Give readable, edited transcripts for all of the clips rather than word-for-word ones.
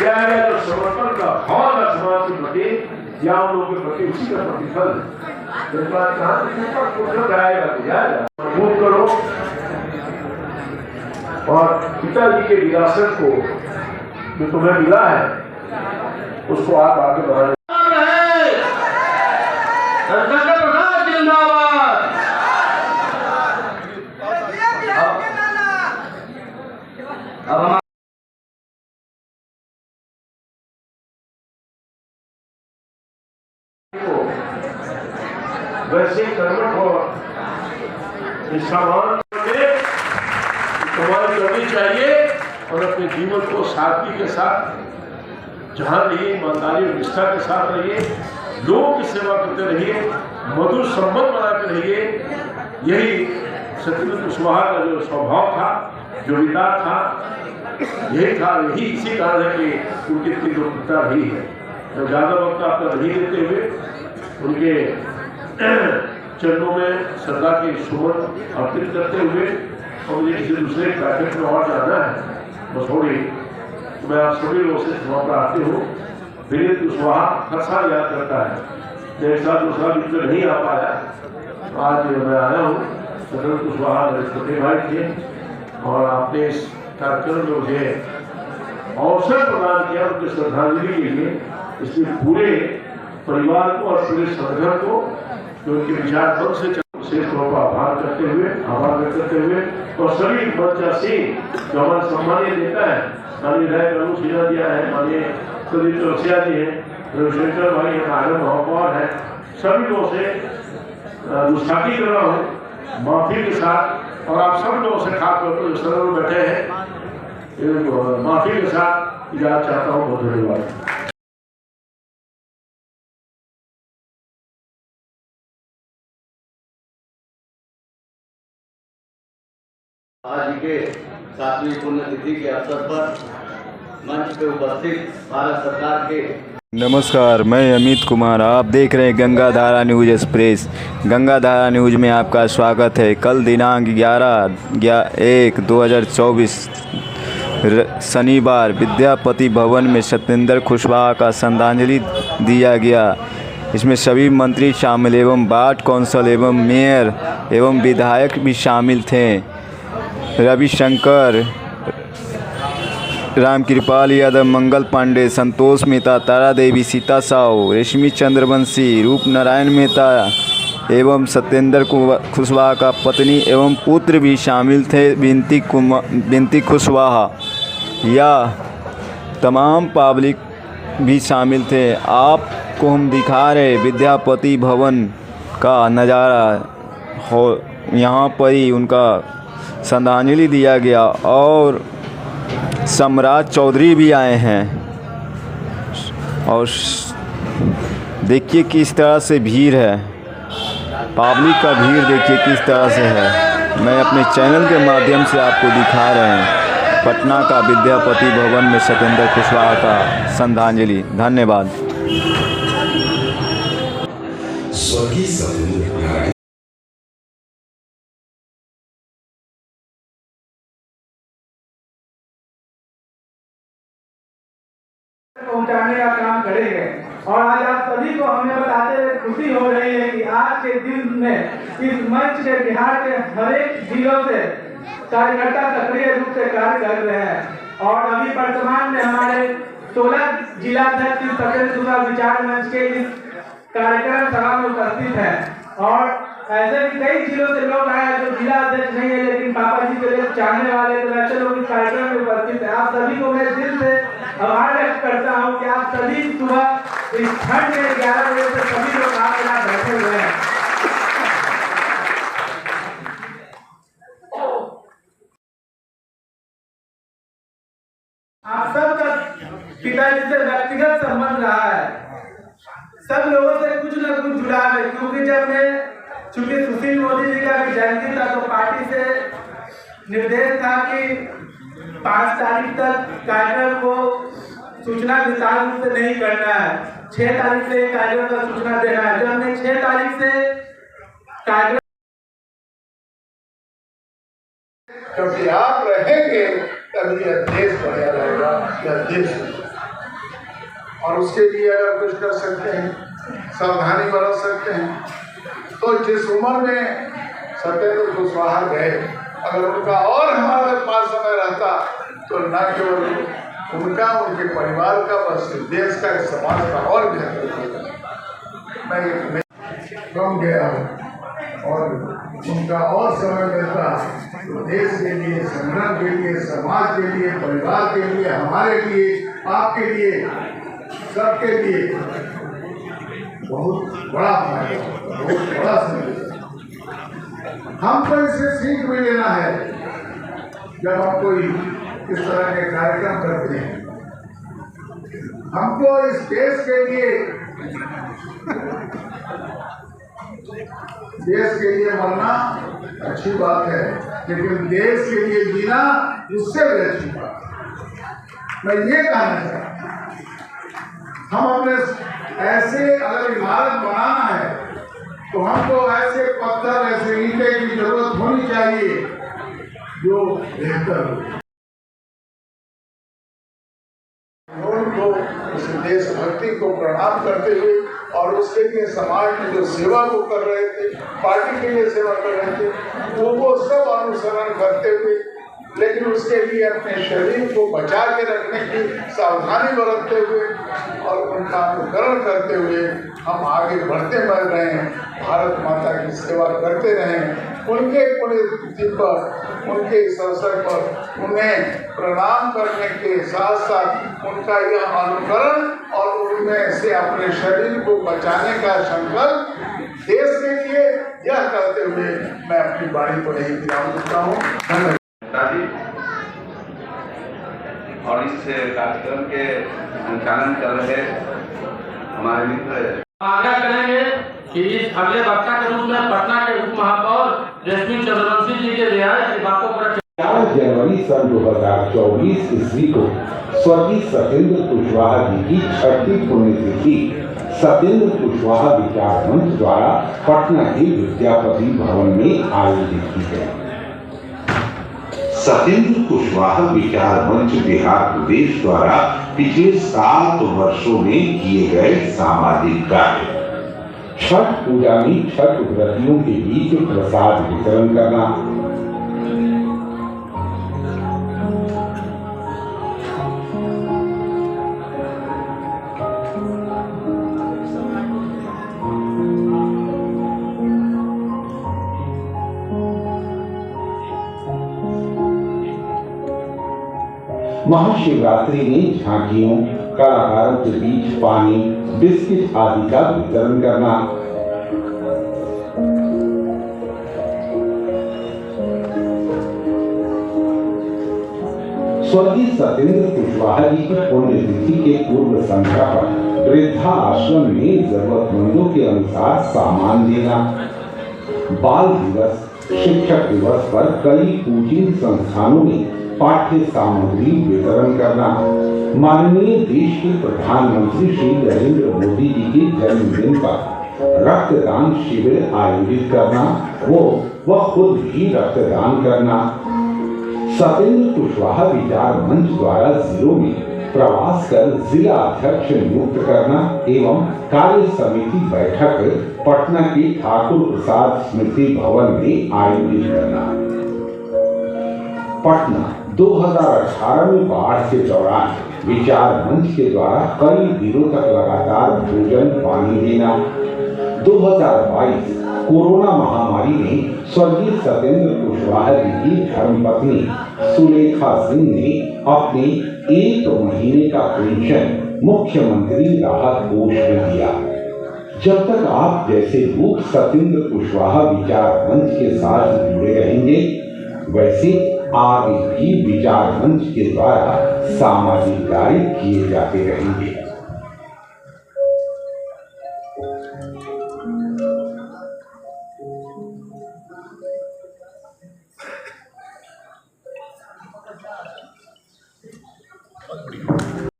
क्या है जो समर्पण का भाव का समाज के प्रति या उन लोगों के प्रति उसी का प्रतिफल मजबूत करो और पिताजी के विरासत को जो तुम्हें मिला है उसको आप आगे बढ़ाने। वैसे कर्मठ और निष्ठावान कमाई करनी चाहिए और अपने जीवन को सादगी के साथ जहाँ रहिए, ईमानदारी और निष्ठा के साथ रहिए, लोगों की सेवा करते रहिए, मधुर संबंध बनाते रहिए। यही सत्येंद्र कुशवाहा का जो स्वभाव था, जो विचार था, यही था। यही इसी कारण है कि उनकी इतनी लोकप्रियता रही है। तो ज़्यादा वक्त आपका नहीं देते हुए उनके चरणों में श्रद्धा के सुमन अर्पित करते हुए और मुझे किसी दूसरे बैठक में और जाना है मसौड़ी, तो मैं आप सभी लोगों से क्षमा प्रार्थी हूँ। विनीत कुशवाहा हर साल याद करता है, एक साल दूसरा बीच में नहीं आ पाया, आज मैं आया हूँ। सत्येंद्र कुशवाहा मेरे छोटे भाई थे और आपने इस कार्यक्रम में मुझे अवसर प्रदान किया उनकी श्रद्धांजलि के लिए। इसलिए पूरे परिवार को और पूरे संगठन को जो उनके विचार बल से विशेष तौर पर आभार व्यक्त करते हुए और सभी मंचासी जो हमारे सम्मानित नेता है, माननीय विधायक रघु सिन्हा दिया है, माननीय सुदीप चौरसिया जी हैं, रविशंकर भाई है, नागर महापौर है, सभी लोगों से गुस्ताखी कर रहा हूँ माफी के साथ। और आप सब लोगों से खासतौर पर जो सदन में बैठे हैं माफी के साथ इजाजत चाहता हूँ। बहुत धन्यवाद। आज के 7वीं पुण्यतिथि के अवसर पर मंच पे उपस्थित भारत सरकार के नमस्कार, मैं अमित कुमार। आप देख रहे हैं गंगा धारा न्यूज़ एक्सप्रेस। गंगा धारा न्यूज़ में आपका स्वागत है। कल दिनांक 11/1/2024 शनिवार विद्यापति भवन में सत्येंद्र कुशवाहा का श्रद्धांजलि दिया गया। इसमें सभी मंत्री शामिल एवं वार्ड काउंसिल एवं मेयर एवं विधायक भी शामिल थे। रविशंकर, रामकृपाल यादव, मंगल पांडे, संतोष मेहता, तारा देवी, सीता साहू, रेशमी चंद्रवंशी, रूप नारायण मेहता एवं सत्येंद्र कुशवाहा का पत्नी एवं पुत्र भी शामिल थे, बिनती कुशवाहा। या तमाम पब्लिक भी शामिल थे। आपको हम दिखा रहे विद्यापति भवन का नज़ारा हो। यहाँ पर ही उनका श्रद्धांजलि दिया गया और सम्राट चौधरी भी आए हैं। और देखिए किस तरह से भीड़ है, पब्लिक का भीड़ देखिए किस तरह से है। मैं अपने चैनल के माध्यम से आपको दिखा रहे हैं पटना का विद्यापति भवन में सत्येंद्र कुशवाहा का श्रद्धांजलि। धन्यवाद। पहुंचाने का काम करेंगे। और आज आप सभी को हमें बताते हुए खुशी हो रही है कि आज के दिन में इस मंच के बिहार के हर एक जिलों से कार्यकर्ता सक्रिय रूप से कार्य कर रहे हैं। और अभी वर्तमान में हमारे 16 जिलाध्यक्ष सत्येंद्र विचार मंच के इस कार्यक्रम सभा में उपस्थित है। और ऐसे भी कई जिलों से लोग आए जो जिला अध्यक्ष नहीं है लेकिन पापा जी के लिए चाहने वाले, तो ऐसे लोग इस कार्यक्रम में उपस्थित है। आप सभी को मैं दिल से आभार व्यक्त करता हूँ कि आप सभी सुबह इस ठंड में 11 बजे से सभी लोग आपके यहाँ बैठे हुए हैं। आप सबका पिताजी से व्यक्तिगत संबंध रहा है, सब लोगों से कुछ न कुछ जुड़ा है। क्योंकि चूंकि सुशील मोदी जी का भी जयंती था तो पार्टी से निर्देश था कि 5 तारीख तक कार्यक्रम को सूचना विस्तार रूप से नहीं करना है, 6 तारीख से कार्यक्रम का सूचना देना है। जब हमने 6 तारीख से कार्यक्रम, क्योंकि आप रहेंगे तभी यह देश बढ़िया रहेगा। यह देश और उसके लिए अगर कुछ कर सकते हैं, सावधानी बरत सकते हैं, तो जिस उम्र में सत्येंद्र कुशवाहा गए, अगर उनका और हमारे पास समय रहता तो न केवल उनका, उनके परिवार का, बस देश का, समाज का और बेहतर होता। मैं कम गया हूँ और उनका और समय मिलता तो देश के लिए, संगठन के लिए, समाज के लिए, परिवार के लिए, हमारे लिए, आपके लिए, सबके लिए बहुत बड़ा फायदा, बहुत बड़ा संदेश। हमको इससे सीख भी लेना है। जब हम कोई इस तरह के कार्यक्रम करते हैं, हमको इस देश के लिए मरना अच्छी बात है, लेकिन देश के लिए जीना उससे भी अच्छी बात है। मैं ये कहना चाहता हूं, हम अपने ऐसे अगर इमारत बनाना है तो हमको ऐसे पत्थर, ऐसे ईंटे की जरूरत होनी चाहिए जो बेहतर हो। उनको उस देशभक्ति को प्रणाम करते हुए और उसके लिए समाज में जो सेवा वो कर रहे थे, पार्टी के लिए सेवा कर रहे थे, वो सब अनुसरण करते हुए, लेकिन उसके लिए अपने शरीर को बचा के रखने की सावधानी बरतते हुए और उनका अनुकरण करते हुए हम आगे बढ़ते बढ़ रहे हैं। भारत माता की सेवा करते रहें। उनके पुण्यतिथि पर, उनके इस अवसर पर उन्हें प्रणाम करने के साथ साथ उनका यह अनुकरण और उनमें से अपने शरीर को बचाने का संकल्प देश के लिए यह करते हुए मैं अपनी वाणी को यही विराम देता हूँ। धन्यवाद। और इस कार्यक्रम के संचालन कर रहे हमारे मित्र आग्रह करेंगे कि इस अगले वक्ता के रूप में पटना के उप महापौर रेशमी चंद्रवंशी जी के रिहायश की बातों पर 4 जनवरी सन 2024 ईस्वी को स्वर्गीय सत्येंद्र कुशवाहा जी की 6वीं पुण्यतिथि सत्येंद्र कुशवाहा विचार मंच द्वारा पटना के विद्यापति भवन में आयोजित की गई। सत्येंद्र कुशवाहा विचार मंच बिहार प्रदेश द्वारा पिछले 7 वर्षों में किए गए सामाजिक कार्य, छठ पूजा में छठ व्रतियों के बीच प्रसाद वितरण करना, महाशिवरात्रि में झांकियों, कलाकारों के बीच पानी, बिस्किट आदि का वितरण करना, स्वर्गीय सत्येंद्र कुशवाहा जी की पुण्यतिथि के पूर्व संध्या पर वृद्धा आश्रम में जरूरतमंदों के अनुसार सामान देना, बाल दिवस, शिक्षक दिवस पर कई कोचिंग संस्थानों में पाठ्य सामग्री वितरण करना, माननीय देश के प्रधानमंत्री श्री नरेंद्र मोदी जी के जन्मदिन पर रक्तदान शिविर आयोजित करना, वह खुद भी रक्तदान करना, सत्येंद्र कुशवाहा विचार मंच द्वारा जिलों में प्रवास कर जिला अध्यक्ष नियुक्त करना एवं कार्य समिति बैठक पटना के ठाकुर प्रसाद स्मृति भवन में आयोजित करना। पटना 2018 में बाढ़ के दौरान विचार मंच के द्वारा कई दिनों तक लगातार भोजन पानी देना। 2022 कोरोना महामारी में स्वर्गीय सत्येंद्र कुशवाहा जी की धर्मपत्नी सुलेखा सिंह ने अपने 1 महीने का पेंशन मुख्यमंत्री राहत कोष में दिया। जब तक आप जैसे लोग सत्येंद्र कुशवाहा विचार मंच के साथ जुड़े रहेंगे, वैसे आगे भी विचार मंच के द्वारा सामाजिक कार्य किए जाते रहेंगे।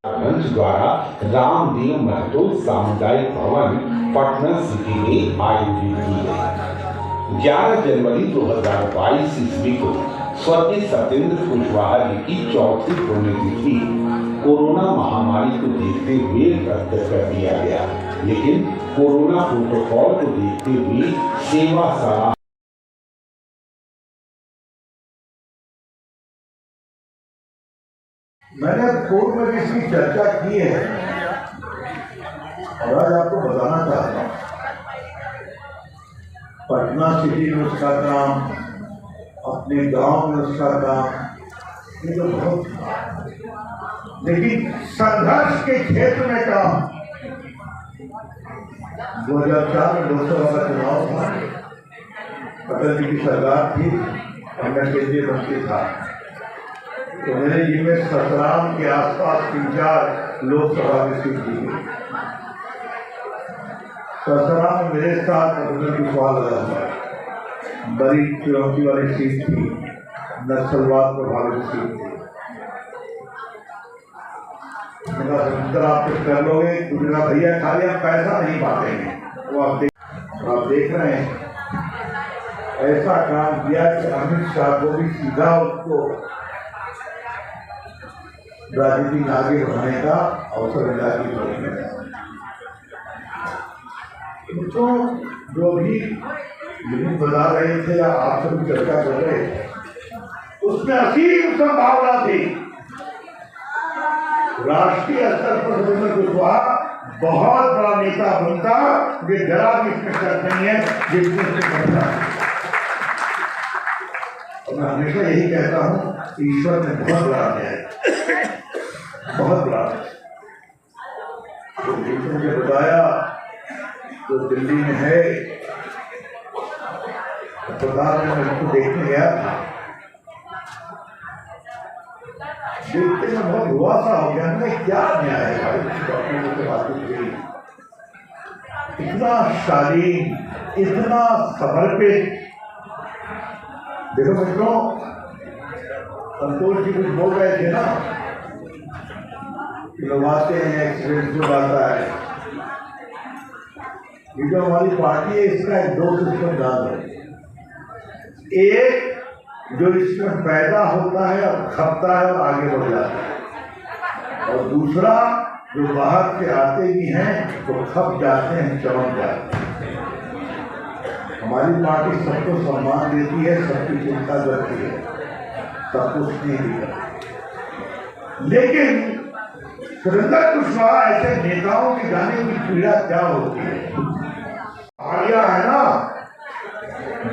मंच द्वारा रामदेव महतो सामुदायिक भवन पटना सिटी में आयोजित की गई। 11 जनवरी 2022 ईस्वी को स्वर्गीय सत्येंद्र कुशवाहा जी की 4वीं पुण्यतिथि कोरोना महामारी महामारी को देखते हुए रद्द कर दिया गया, लेकिन कोरोना प्रोटोकॉल को देखते हुए सेवा सलाह मैंने पूर्व में भी इसकी चर्चा की है और आज आपको बताना चाहता हूँ। पटना सिटी में उसका काम, अपने गांव में उसका काम, ये तो बहुत था। लेकिन संघर्ष के क्षेत्र में काम 2004 में लोकसभा का चुनाव था, अटल जी की सरकार थी और मैं केंद्रीय मंत्री था, तो मेरे जिम्मे सतराम के आसपास 3-4 लोकसभा में सीट दी गई। सतराम में मेरे साथ अटल कुशवाहा लगा हुआ है, बड़ी चुनौती वाली सीट थी, नक्सलवाद प्रभावित सीट थी। समुद्र आप कुछ कर लोगे, गुजरात भैया खाली आप पैसा नहीं पाते, वो आप देख रहे हैं। ऐसा काम किया कि अमित शाह को भी सीधा उसको राजनीति में आगे बढ़ाने का अवसर मिला कि तो जो भी विभिन्न बता रहे थे या आप सब चर्चा कर रहे थे, उसमें असीम संभावना थी। राष्ट्रीय स्तर पर सुरेंद्र कुशवाहा बहुत बड़ा नेता बनता, ये जरा भी इसमें शक नहीं है, जिसमें से बनता। और मैं हमेशा यही कहता हूँ, ईश्वर ने बहुत बड़ा न्याय, बहुत बड़ा। तो मुझे बताया तो दिल्ली में है अस्पताल में, मैं उसको देखने गया था, देखते में बहुत हुआ सा हो गया। मैं क्या न्याय है भाई, डॉक्टरों से बातचीत हुई, इतना शालीन, इतना समर्पित। देखो मित्रों, संतोष जी कुछ बोल रहे थे ना, लोग आते हैं, एक्सीडेंट जो आता है, ये जो हमारी पार्टी है, इसका 2 सिस्टम डाल रहे। एक जो इसमें पैदा होता है और खपता है और आगे बढ़ जाता है, और दूसरा जो बाहर से आते भी हैं तो खप जाते हैं, चमक जाते हैं। हमारी पार्टी सबको सम्मान देती है, सबकी चिंता करती है, सबको स्नेह भी करती है। लेकिन सुरेंद्र कुशवाहा ऐसे नेताओं के जाने की पीड़ा क्या होती है? आलिया है ना,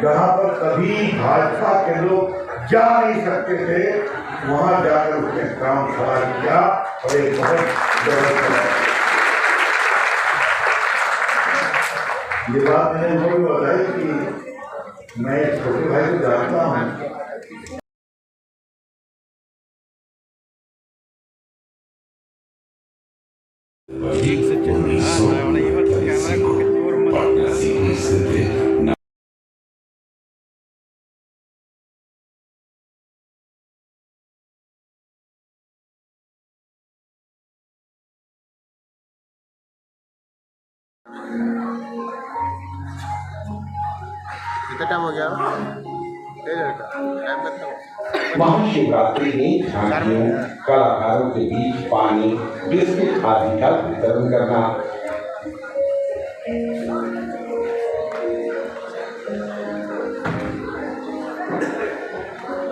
जहां पर कभी भाजपा के लोग जा नहीं सकते थे, वहां जाकर उसने काम खड़ा किया और एक बहुत जबरदस्त। ये बात मैंने उनको भी बताई कि मैं एक छोटे भाई को जानता हूँ, महाशिवरात्रि में झांकियों, कलाकारों के बीच पानी, बिस्किट आदि का वितरण करना,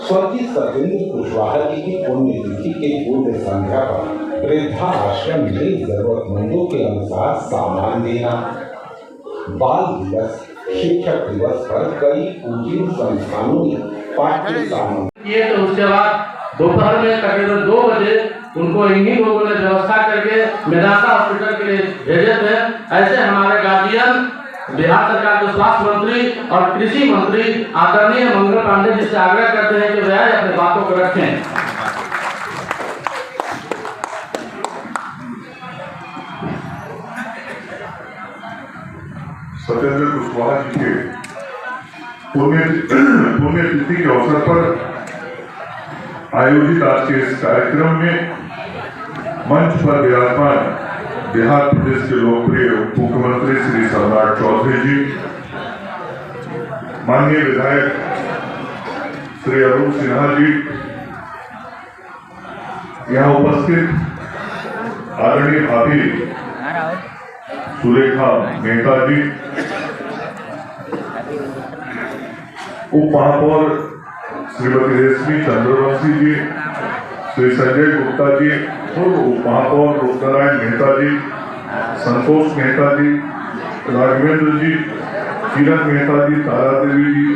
स्वर्गीय सत्येंद्र कुशवाहा जी की पुण्यतिथि के पूर्व संध्या पर वृद्धा आश्रम में जरूरतमंदों के अनुसार सामान देना, बाल दिवस, शिक्षक दिवस पर कई पूजनीय संस्थानों ने पाठ्य सामग्री किए, तो उसके बाद दोपहर में तकरीबन 2 बजे उनको इन्हीं लोगों ने व्यवस्था करके मेदांता हॉस्पिटल के लिए भेजे थे। ऐसे हमारे गार्जियन बिहार सरकार के स्वास्थ्य मंत्री और कृषि मंत्री आदरणीय मंगल पांडे जी से आग्रह करते हैं कि वे अपनी बातों को रखें। सत्येंद्र कुशवाहा जी के पुण्यतिथि के अवसर पर आयोजित आज के इस कार्यक्रम में मंच पर विराजमान बिहार प्रदेश के लोकप्रिय मुख्यमंत्री श्री सम्राट चौधरी जी, माननीय विधायक श्री अरुण सिन्हा जी, यहाँ उपस्थित आदरणीय भाभी सुलेखा मेहता जी, उप महापौर श्रीमती रेशमी चंद्रवंशी जी, श्री संजय गुप्ता जी, उप महापौर रूपनारायण मेहता जी, संतोष मेहता जी, राघवेंद्र जी, किरण मेहता जी, तारा देवी जी,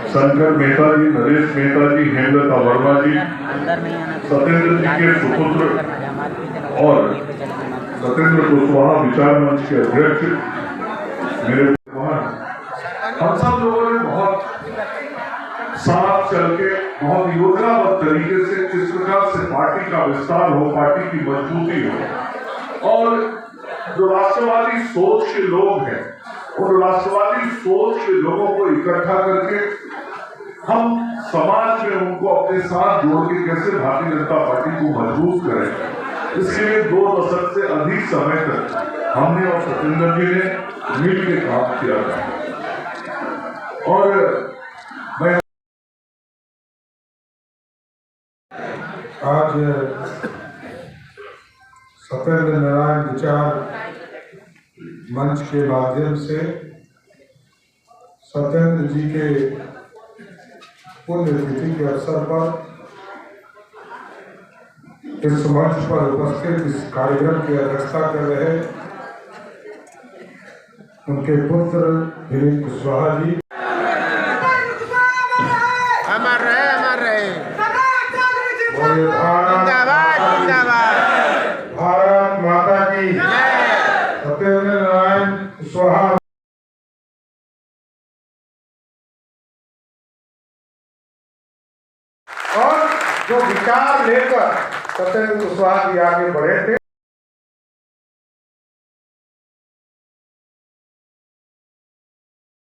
शंकर मेहता जी, नरेश मेहता जी, हेमलता वर्मा जी, सत्येंद्र जी के सुपुत्र और सत्येंद्र कुशवाहा विचार मंच के अध्यक्ष मेरे हम सब लोगों ने बहुत साथ चल के बहुत योजनाबद्ध तरीके से किस प्रकार से पार्टी का विस्तार हो, पार्टी की मजबूती हो, और जो राष्ट्रवादी सोच के लोग हैं उन राष्ट्रवादी सोच के लोगों को इकट्ठा करके हम समाज में उनको अपने साथ जोड़ के कैसे भारतीय जनता पार्टी को मजबूत करें, इसके लिए 2 दशक से अधिक समय तक हमने और सत्येंद्र जी ने मिल के काम किया था। और मैं आज सत्येंद्र नारायण विचार मंच के माध्यम से सत्येंद्र जी के पुण्यतिथि के अवसर पर इस मंच पर उपस्थित इस कार्यक्रम की अध्यक्षता कर रहे उनके पुत्र विनीत कुशवाहा जी, अमर रहे और ये भारत माता की सत्येंद्र नारायण कुशवाहा और जो विचार लेकर सत्येंद्र कुशवाहा जी आगे बढ़े थे,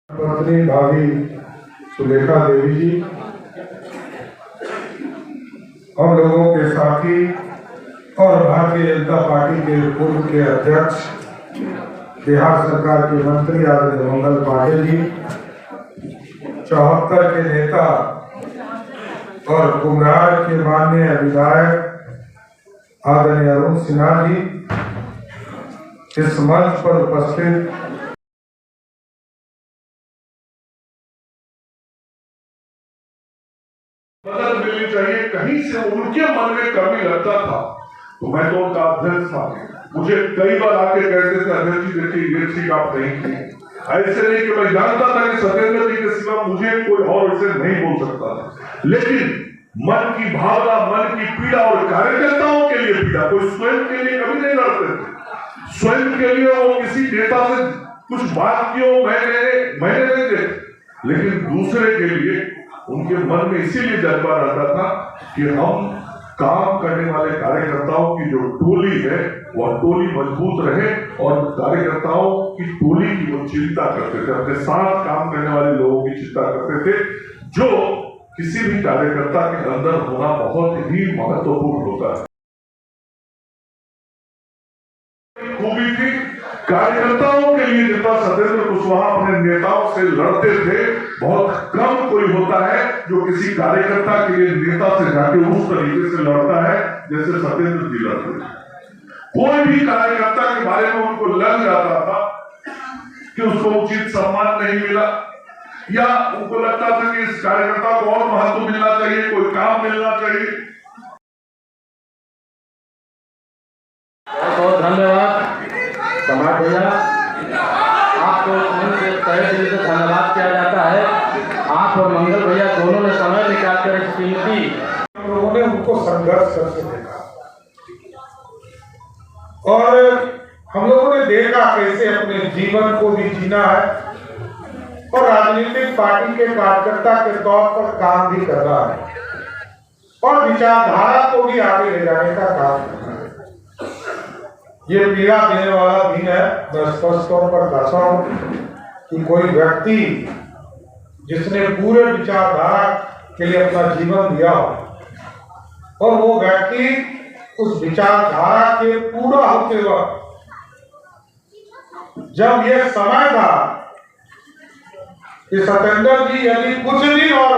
पत्नी भाभी सुलेखा देवी जी, हम लोगों के साथी और भारतीय जनता पार्टी के पूर्व के अध्यक्ष बिहार सरकार के मंत्री आदरणीय मंगल पांडे जी, 74 के नेता और कुम्हरार के माननीय विधायक आदरणीय अरुण सिन्हा जी, इस मंच पर उपस्थित मदद मिलनी चाहिए, कहीं से उनके मन में कमी लगता था तो मैं तो उनका अध्यक्ष था, मुझे कई बार आके कहते थे अध्यक्ष जी देखिए ये ठीक आप नहीं किए, ऐसे नहीं कि मैं जानता था कि सत्येंद्र जी के सिवा मुझे कोई और इसे नहीं बोल सकता था, लेकिन मन की भावना, मन की पीड़ा और कार्यकर्ताओं के लिए पीड़ा, कोई स्वयं के लिए कभी नहीं लड़ते थे, स्वयं के लिए वो किसी नेता से कुछ बात की हो मैंने नहीं देखी, लेकिन दूसरे के लिए उनके मन में इसीलिए जज्बा रहता था कि हम काम करने वाले कार्यकर्ताओं की जो टोली है वह टोली मजबूत रहे, और कार्यकर्ताओं की टोली की वो चिंता करते थे, अपने साथ काम करने वाले लोगों की चिंता करते थे, जो किसी भी कार्यकर्ता के अंदर होना बहुत ही महत्वपूर्ण होता है। खूबी थी कार्यकर्ताओं के लिए जितना सत्येंद्र कुशवाहा अपने नेताओं से लड़ते थे, बहुत कम कोई होता है जो किसी कार्यकर्ता के लिए नेता से जाके उस तरीके से लड़ता है जैसे सत्येंद्र जी लड़ते थे। कोई भी कार्यकर्ता के बारे में उनको लग जाता था कि उसको उचित सम्मान नहीं मिला, या उनको लगता था कि इस कार्यकर्ता को और महत्व मिलना चाहिए, कोई काम मिलना चाहिए। बहुत धन्यवाद समाज भैया, आपको मन से तहे दिल से धन्यवाद किया जाता है। आप और मंगल भैया दोनों ने समय निकालकर इस कीमती, हम लोगों ने उनको संघर्ष करके देखा और हम लोगों ने देखा कैसे अपने जीवन को भी जीना है और राजनीतिक पार्टी के कार्यकर्ता के तौर पर काम भी करना है और विचारधारा को भी आगे ले जाने का काम करना है। ये पीड़ा देने वाला दिन है। मैं स्पष्ट तौर पर कहता हूं कि कोई व्यक्ति जिसने पूरे विचारधारा के लिए अपना जीवन दिया हो और वो व्यक्ति उस विचारधारा के पूरा होते वक्त जब ये समय था कि सत्येंद्र जी यदि कुछ दिन और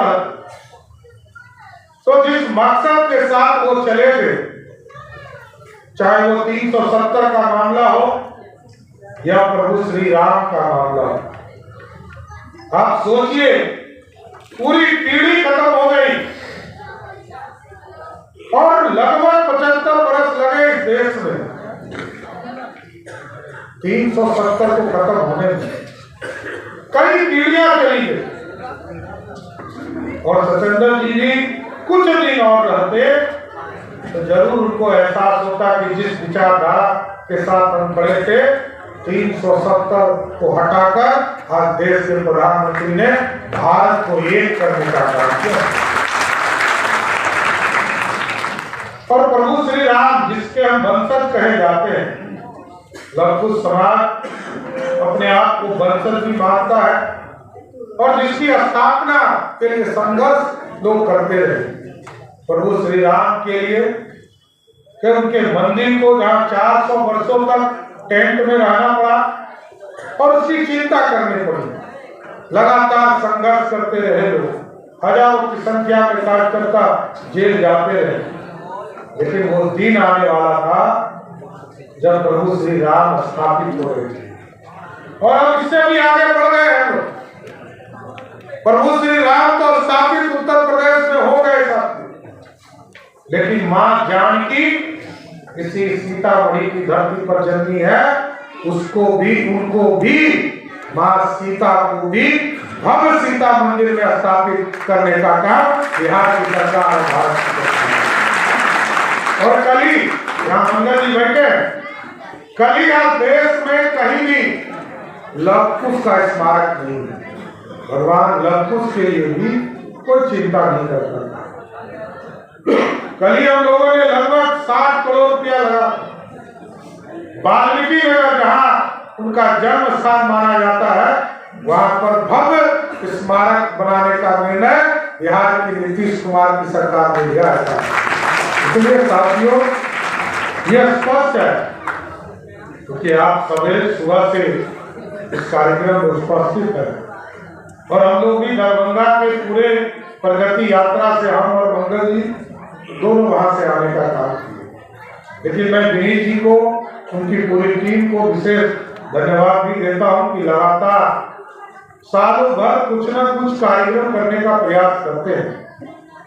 तो जिस मकसद के साथ वो चले थे चाहे वो 370 का मामला हो या प्रभु श्री राम का मामला हो। आप सोचिए, पूरी पीढ़ी खत्म हो गई और लगभग 75 वर्ष लगे इस देश में 370 को खत्म होने में। कई पीढ़ियां चली गई और सत्येंद्र जी कुछ दिन और रहते तो जरूर उनको एहसास होता कि जिस विचारधारा के साथ हम खड़े थे 370 को हटाकर आज देश के प्रधानमंत्री ने भारत को एक करने का काम किया। और प्रभु श्री राम जिसके हम वंशज कहे जाते हैं, लवकुश समाज अपने आप को वंशज भी मानता है और जिसकी स्थापना के लिए संघर्ष लोग करते रहे प्रभु श्री राम के लिए, कि उनके मंदिर को जहाँ 400 वर्षों तक टेंट में रहना पड़ा और उसकी चिंता करनी पड़ी, लगातार संघर्ष करते रहे लोग, हजारों की संख्या में कार्यकर्ता जेल जाते रहे, लेकिन वो दिन आने वाला था जब प्रभु श्री राम स्थापित हो रहे थे और हम इससे भी आगे बढ़ गए हैं लोग। प्रभु श्री राम तो स्थापित उत्तर प्रदेश में हो गए साथी, लेकिन मां जानकी किसी सीतामढ़ी की धरती पर जन्मी है, उसको भी उनको भी मां सीता को भी भव्य सीता मंदिर में स्थापित करने का काम बिहार की सरकार और भारत की सरकार। और कल ही यहाँ मंगल जी बैठे, कल ही आज देश में कहीं भी लवकुश का स्मारक नहीं है। भगवान लवकुश के लिए भी कोई चिंता नहीं करता। कल ही हम लोगों ने लगभग 60 करोड़ रुपया लगा वाल्मीकि नगर जहाँ उनका जन्म स्थान माना जाता है, वहां पर भव्य स्मारक बनाने का निर्णय बिहार की नीतीश कुमार की सरकार ने लिया है। इसलिए साथियों, यह स्पष्ट है क्योंकि आप सवेरे सुबह से इस कार्यक्रम में उपस्थित है और हम लोग भी दरभंगा के पूरे प्रगति यात्रा से हम और मंगल जी दोनों वहां से आने का काम किए। लेकिन मैं विनीत जी को, उनकी पूरी टीम को विशेष धन्यवाद भी देता हूं कि लगातार सालों भर कुछ न कुछ कार्यक्रम करने का प्रयास करते हैं।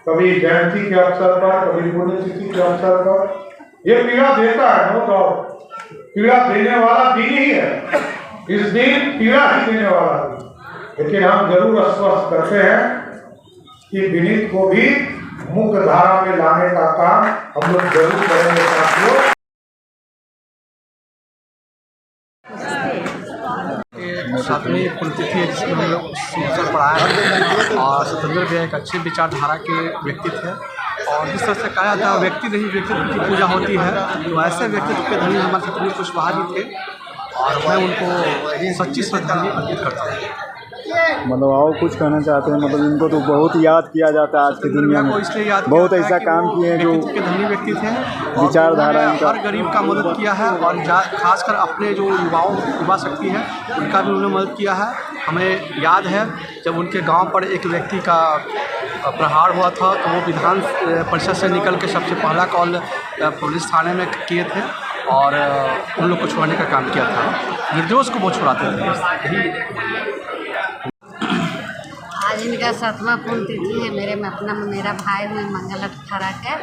कभी जयंती के अवसर पर, कभी पुण्यतिथि के अवसर पर। ये पीड़ा देता है, नो डाउट, पीड़ा देने वाला दिन ही है, इस दिन पीड़ा ही देने वाला दिन। लेकिन हम जरूर आश्वस्त करते हैं कि विनीत को भी मुख्य धारा में लाने का काम हम लोग जरूर करेंगे साथियों। सातवीं पुण्यतिथि है जिसमें हम लोग अवसर पर आए हैं और सत्येंद्र भैया एक अच्छी विचारधारा के व्यक्ति थे और जिस तरह से कहा जाता है व्यक्ति नहीं व्यक्तित्व की पूजा होती है, तो ऐसे व्यक्तित्व के धनी हमारे सत्येंद्र कुशवाहा जी थे और मैं उनको सच्ची श्रद्धांजलि अर्पित करता हूँ। मतलब और कुछ कहना चाहते हैं? मतलब इनको तो बहुत याद किया जाता है आज की दुनिया में, बहुत ऐसा काम किए हैं जो धनी व्यक्ति थे, विचारधारा हर गरीब का मदद किया है और खासकर अपने जो युवा शक्ति है उनका भी उन्होंने मदद किया है। हमें याद है जब उनके गांव पर एक व्यक्ति का प्रहार हुआ था तो वो विधान परिषद से निकल के सबसे पहला कॉल पुलिस थाने में किए थे और उन लोग को छुड़ाने का काम किया था, निर्दोष को वो छुड़ाते थे। आज इनका 7वां पुण्यतिथि है। मेरा भाई हुए मंगल अठारा के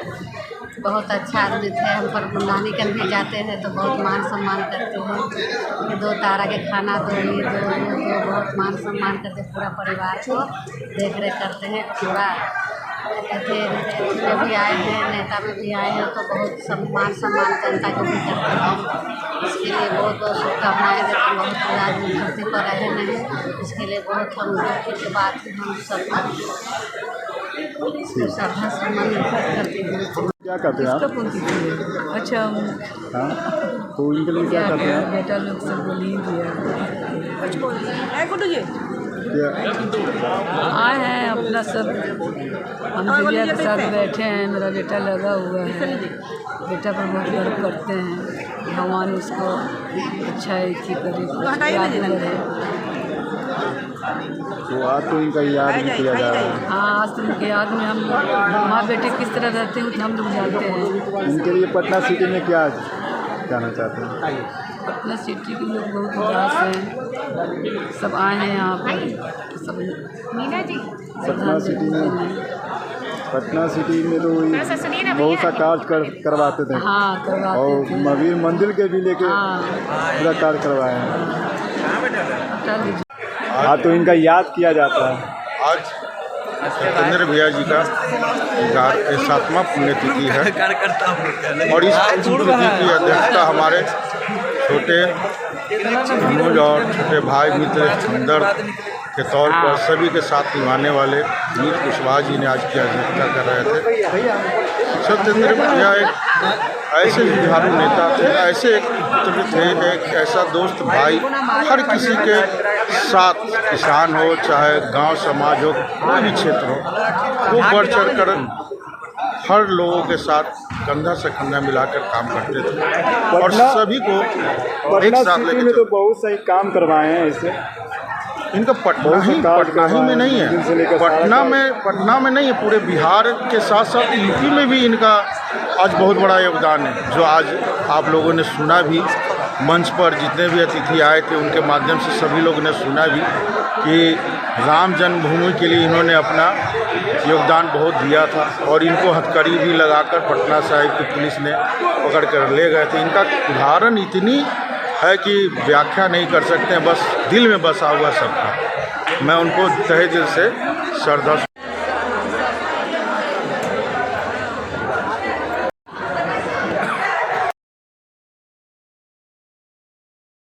बहुत अच्छा आदमी थे। हम पर मुंडानी कर भी जाते हैं तो बहुत मान सम्मान करते हैं, 2 तारा के खाना दो बहुत मान सम्मान करते, पूरा परिवार को देख रेख करते हैं। पूरा में भी आए हैं, नेता में भी आए हैं तो बहुत सम्मान जनता को भी करते हैं। इसके लिए बहुत बहुत शुभकामनाएँ देते हैं। बहुत आदमी धरती पर रहे नहीं, इसके लिए बहुत हम दुखी के बात हम सब श्रद्धा सम्मान करते हैं। क्या करते हैं आप? अच्छा हाँ, तो इनके लिए क्या करते हैं? बेटा लोग सब बोली आए हैं अपना सब, हम दिव्या के साथ बैठे हैं। मेरा बेटा लगा हुआ है, बेटा पर बहुत गर्व करते हैं। भगवान उसको अच्छा ही करे, याद करे। तो आज तो इनका याद भी किया जा रहा है। हाँ, आज तो उनके याद में हम माँ बेटे किस तरह रहते हैं हम लोग जानते हैं। इनके लिए पटना सिटी में क्या कहना चाहते हैं? पटना सिटी के लोग बहुत उदास हैं, सब आए हैं यहाँ पर सब पटना सिटी में तो बहुत सा कार्य करवाते थे। हाँ, करवाते और थे। महावीर मंदिर के भी लेके हाँ। पूरा कार्य करवाए हैं। आज तो इनका याद किया जाता है। आज सत्येंद्र भैया जी का 7वां पुण्यतिथि है और इस पुण्यतिथि की अध्यक्षता हमारे छोटे मनोज और छोटे भाई मित्र सुंदर के तौर पर सभी के साथ निभाने वाले मीत कुशवाहा जी ने आज की अध्यक्षता कर रहे थे। सत्येंद्र भैया एक ऐसे जुझारू नेता थे, ऐसे एक पुत्र थे, एक ऐसा दोस्त भाई, हर किसी के साथ, किसान हो चाहे गांव समाज हो, कोई भी क्षेत्र हो, वो बढ़ चढ़ कर हर लोगों के साथ कंधा से कंधा मिलाकर काम करते थे और सभी को एक साथ लेकर में तो बहुत सही काम करवाए हैं इससे। इनका पटना ही में नहीं है, पटना में नहीं है, पूरे बिहार के साथ साथ यूपी में भी इनका आज बहुत बड़ा योगदान है, जो आज आप लोगों ने सुना भी। मंच पर जितने भी अतिथि आए थे उनके माध्यम से सभी लोगों ने सुना भी कि राम जन्मभूमि के लिए इन्होंने अपना योगदान बहुत दिया था और इनको हथकड़ी भी लगाकर पटना साहिब की पुलिस ने पकड़ कर ले गए थे। इनका उदाहरण इतनी है कि व्याख्या नहीं कर सकते हैं, बस दिल में बसा हुआ सबका। मैं उनको तहे दिल से श्रद्धा